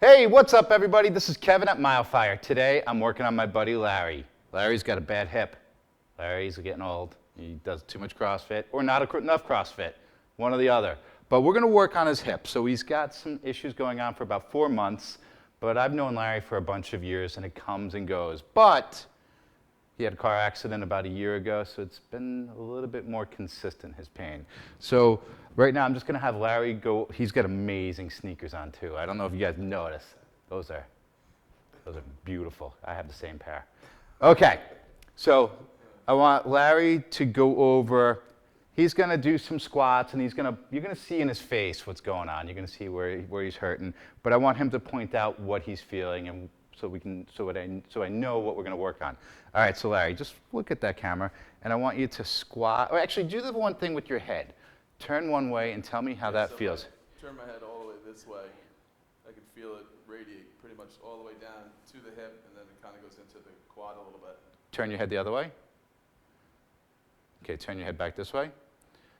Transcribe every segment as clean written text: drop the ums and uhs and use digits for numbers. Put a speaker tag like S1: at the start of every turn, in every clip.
S1: Hey, what's up everybody? This is Kevin at MyoFire. Today I'm working on my buddy Larry. Larry's got a bad hip. Larry's getting old. He does too much CrossFit or not enough CrossFit, one or the other. But we're going to work on his hip. So he's got some issues going on for about 4 months, but I've known Larry for a bunch of years and it comes and goes. But he had a car accident about a year ago, so it's been a little bit more consistent, his pain. So right now I'm just going to have Larry go. He's got amazing sneakers on too. I don't know if you guys noticed. Those are beautiful. I have the same pair. Okay, so I want Larry to go over. He's going to do some squats, and you're going to see in his face what's going on. You're going to see where he's hurting. But I want him to point out what he's feeling, and so I know what we're going to work on. All right, so Larry, just look at that camera, and I want you to squat. Or actually, do the one thing with your head. Turn one way and tell me how that feels.
S2: Turn my head all the way this way. I can feel it radiate pretty much all the way down to the hip, and then it kind of goes into the quad a little bit.
S1: Turn your head the other way. Okay, turn your head back this way.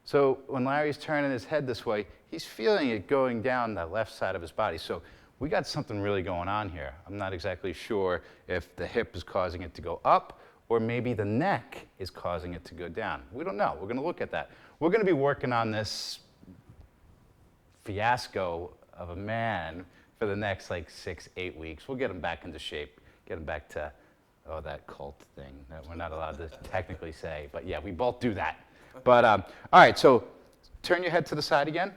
S1: So when Larry's turning his head this way, he's feeling it going down the left side of his body. So we got something really going on here. I'm not exactly sure if the hip is causing it to go up or maybe the neck is causing it to go down. We don't know. We're going to look at that. We're going to be working on this fiasco of a man for the next like 6-8 weeks. We'll get him back into shape, get him back to, that cult thing that we're not allowed to technically say. But yeah, we both do that. But all right, so turn your head to the side again.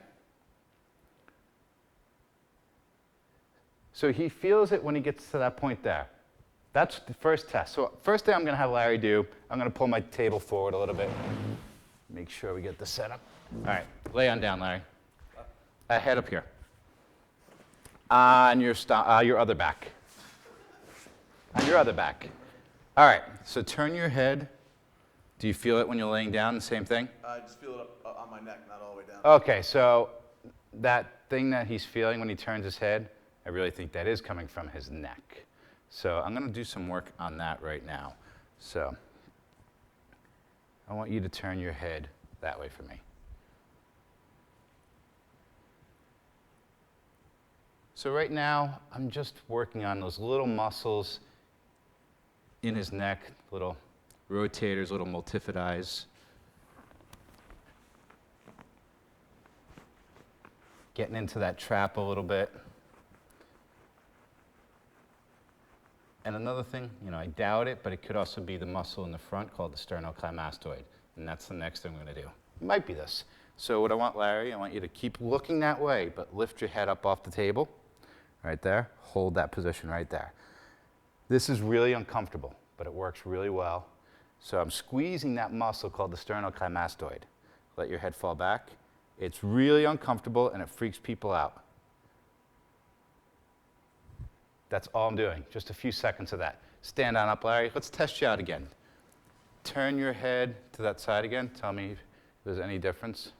S1: So he feels it when he gets to that point there. That's the first test. So first thing I'm going to have Larry do, I'm going to pull my table forward a little bit. Make sure we get this set up. All right, lay on down, Larry. Head up here. On your other back. On your other back. All right, so turn your head. Do you feel it when you're laying down, the same thing?
S2: I just feel it up on my neck, not all the way down.
S1: Okay, so that thing that he's feeling when he turns his head, I really think that is coming from his neck. So I'm going to do some work on that right now. So I want you to turn your head that way for me. So right now, I'm just working on those little muscles in his neck, little rotators, little multifidus. Getting into that trap a little bit. And another thing, I doubt it, but it could also be the muscle in the front called the sternocleidomastoid. And that's the next thing we're going to do. It might be this. So what I want, Larry, I want you to keep looking that way, but lift your head up off the table. Right there. Hold that position right there. This is really uncomfortable, but it works really well. So I'm squeezing that muscle called the sternocleidomastoid. Let your head fall back. It's really uncomfortable, and it freaks people out. That's all I'm doing, just a few seconds of that. Stand on up, Larry. Let's test you out again. Turn your head to that side again. Tell me if there's any difference.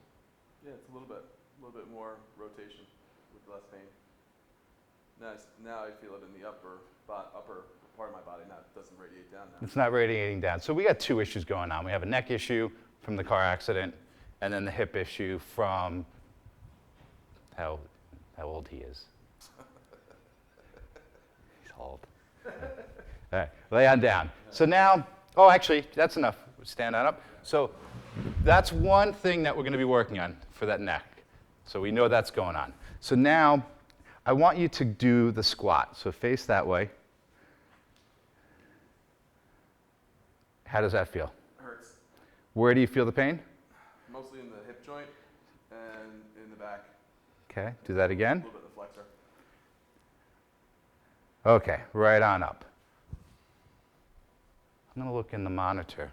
S2: Yeah, it's a little bit more rotation with less pain. Now I feel it in the upper part of my body. Now it doesn't radiate down now.
S1: It's not radiating down. So we got two issues going on. We have a neck issue from the car accident, and then the hip issue from how old he is. All right, lay on down. So now, actually, that's enough. Stand on up. So that's one thing that we're going to be working on for that neck. So we know that's going on. So now, I want you to do the squat. So face that way. How does that feel?
S2: Hurts.
S1: Where do you feel the pain?
S2: Mostly in the hip joint and in the back.
S1: Okay, do that again.
S2: A little bit in the flexor.
S1: Okay, right on up. I'm going to look in the monitor.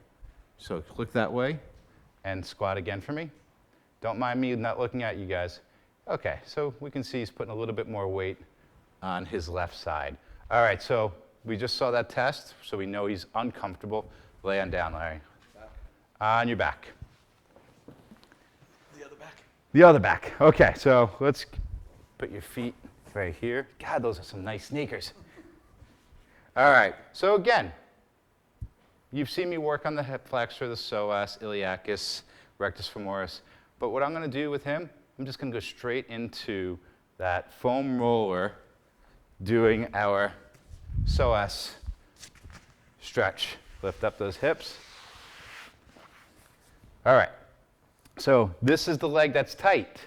S1: So look that way and squat again for me. Don't mind me not looking at you guys. Okay, so we can see he's putting a little bit more weight on his left side. All right, so we just saw that test, so we know he's uncomfortable. Lay on down, Larry.
S2: Back.
S1: On your back.
S2: The other back.
S1: The other back. Okay, so let's put your feet right here. God, those are some nice sneakers. All right, so again, you've seen me work on the hip flexor, the psoas, iliacus, rectus femoris. But what I'm going to do with him, I'm just going to go straight into that foam roller doing our psoas stretch. Lift up those hips. All right. So this is the leg that's tight,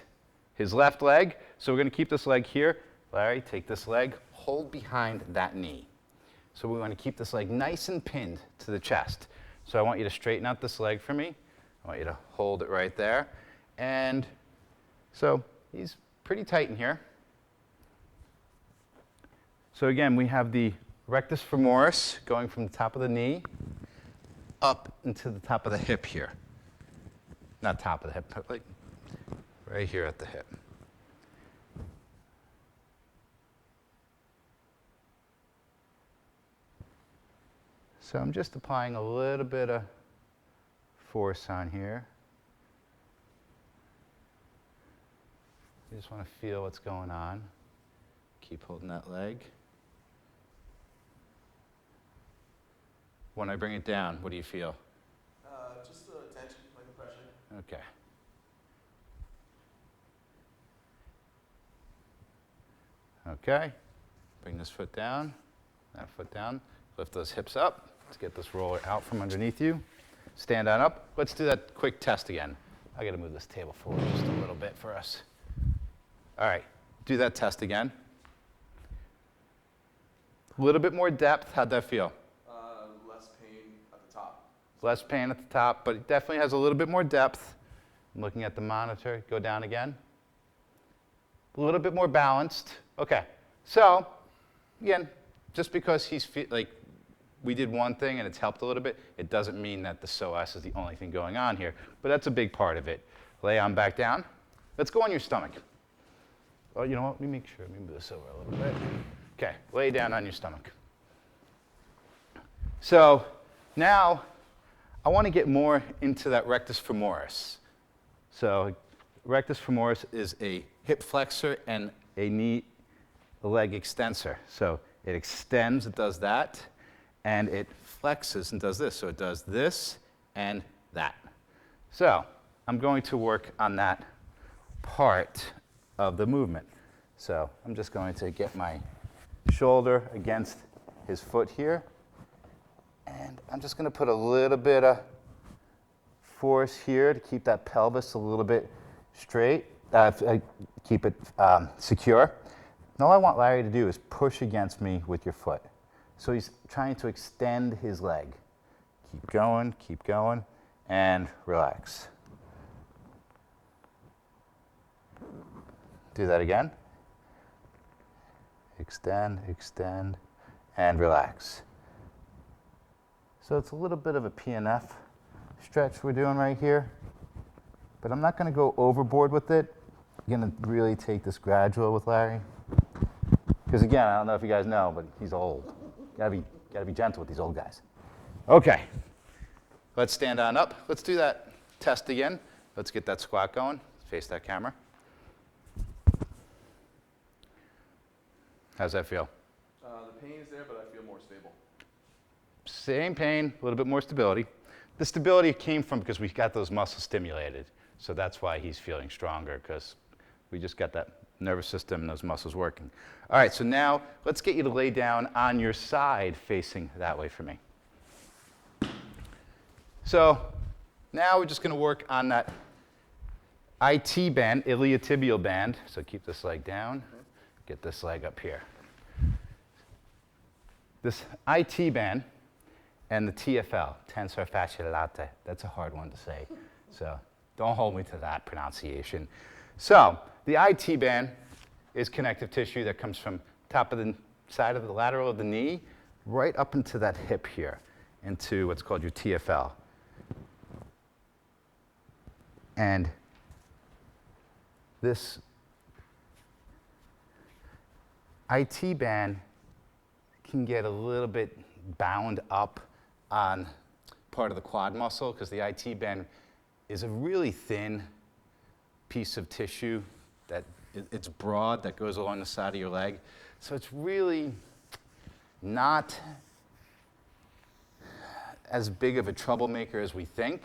S1: his left leg. So we're going to keep this leg here. Larry, take this leg, hold behind that knee. So we want to keep this leg nice and pinned to the chest. So I want you to straighten out this leg for me. I want you to hold it right there. And so he's pretty tight in here. So again, we have the rectus femoris going from the top of the knee up into the top of the hip here. Not top of the hip, but like right here at the hip. So I'm just applying a little bit of force on here. You just want to feel what's going on. Keep holding that leg. When I bring it down, what do you feel?
S2: Just tension, like the pressure.
S1: Okay. Okay. Bring this foot down, that foot down. Lift those hips up. Let's get this roller out from underneath you. Stand on up. Let's do that quick test again. I got to move this table forward just a little bit for us. All right. Do that test again. A little bit more depth. How'd that feel?
S2: Less pain at the top.
S1: Less pain at the top, but it definitely has a little bit more depth. I'm looking at the monitor. Go down again. A little bit more balanced. Okay. So, again, just because he's like we did one thing and it's helped a little bit, it doesn't mean that the psoas is the only thing going on here, but that's a big part of it. Lay on back down. Let's go on your stomach. Oh, you know what? Let me make sure. Let me move this over a little bit. Okay, lay down on your stomach. So now I want to get more into that rectus femoris. So rectus femoris is a hip flexor and a leg extensor. So it extends, it does that, and it flexes and does this. So it does this and that. So I'm going to work on that part of the movement. So I'm just going to get my shoulder against his foot here, and I'm just going to put a little bit of force here to keep that pelvis a little bit straight, keep it secure. And all I want Larry to do is push against me with your foot. So he's trying to extend his leg. Keep going, and relax. Do that again. Extend, and relax. So it's a little bit of a PNF stretch we're doing right here, but I'm not going to go overboard with it. I'm going to really take this gradual with Larry. Because again, I don't know if you guys know, but he's old. Gotta be gentle with these old guys. Okay, let's stand on up. Let's do that test again. Let's get that squat going. Face that camera. How's that feel?
S2: The pain is there, but I feel more stable.
S1: Same pain, a little bit more stability. The stability came from because we got those muscles stimulated. So that's why he's feeling stronger, because we just got that nervous system and those muscles working. All right, so now let's get you to lay down on your side facing that way for me. So now we're just going to work on that IT band, iliotibial band. So keep this leg down, get this leg up here. This IT band and the TFL, tensor fasciae latae, that's a hard one to say. So don't hold me to that pronunciation. So the IT band is connective tissue that comes from top of the side of the lateral of the knee right up into that hip here, into what's called your TFL. And this IT band can get a little bit bound up on part of the quad muscle because the IT band is a really thin piece of tissue that it's broad that goes along the side of your leg. So it's really not as big of a troublemaker as we think.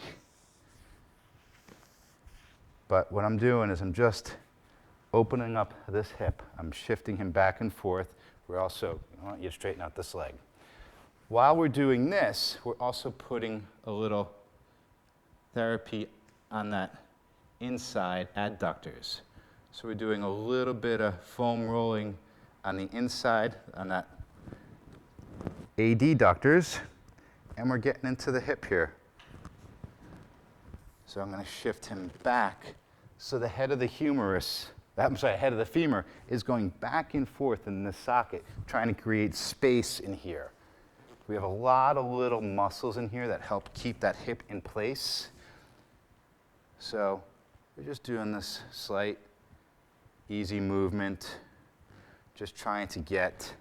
S1: But what I'm doing is I'm just opening up this hip. I'm shifting him back and forth I want you to straighten out this leg. While we're doing this, we're also putting a little therapy on that inside adductors. So we're doing a little bit of foam rolling on the inside, on that adductors, and we're getting into the hip here. So I'm going to shift him back so the head of the humerus, head of the femur is going back and forth in this socket, trying to create space in here. We have a lot of little muscles in here that help keep that hip in place. So we're just doing this slight, easy movement, just trying to get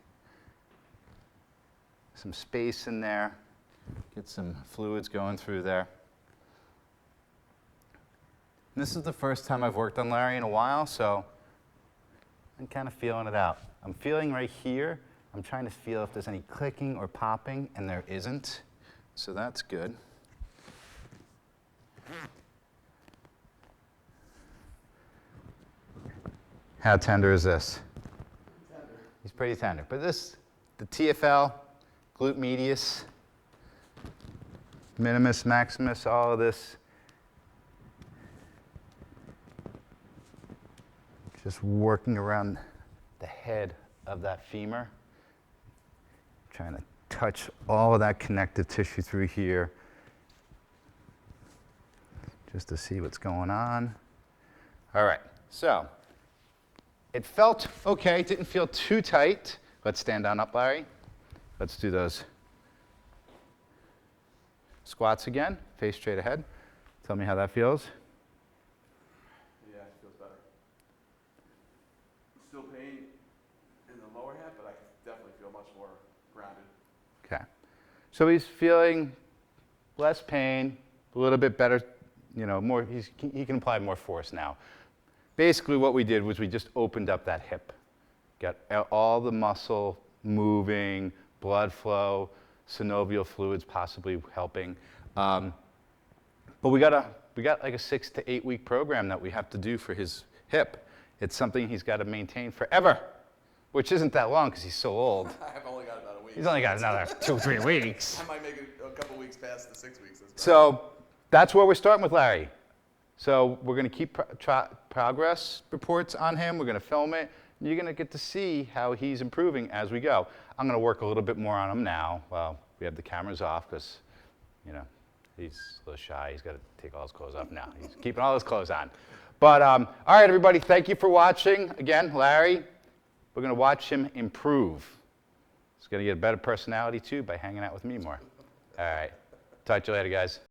S1: some space in there, get some fluids going through there. And this is the first time I've worked on Larry in a while, so I'm kind of feeling it out. I'm feeling right here. I'm trying to feel if there's any clicking or popping, and there isn't, so that's good. How tender is this?
S2: Tender.
S1: He's pretty tender. But this, the TFL, glute medius, minimus, maximus, all of this, just working around the head of that femur, trying to touch all of that connective tissue through here, just to see what's going on. All right, so it felt okay, didn't feel too tight. Let's stand on up, Larry. Let's do those squats again, face straight ahead. Tell me how that feels.
S2: Yeah, it feels better. Still pain in the lower half, but I definitely feel much more grounded.
S1: Okay. So he's feeling less pain, a little bit better, more, he can apply more force now. Basically what we did was we just opened up that hip. Got all the muscle moving, blood flow, synovial fluids possibly helping. But we got like a 6 to 8 week program that we have to do for his hip. It's something he's got to maintain forever, which isn't that long because he's so old.
S2: I've only got about a week.
S1: He's only got another 2 or 3 weeks.
S2: I might make it a couple weeks past the 6 weeks.
S1: So that's where we're starting with Larry. So we're going to keep progress reports on him. We're going to film it. You're going to get to see how he's improving as we go. I'm going to work a little bit more on him now. Well, we have the cameras off because, he's a little shy. He's got to take all his clothes off now. He's keeping all his clothes on. But all right, everybody, thank you for watching. Again, Larry, we're going to watch him improve. He's going to get a better personality, too, by hanging out with me more. All right. Talk to you later, guys.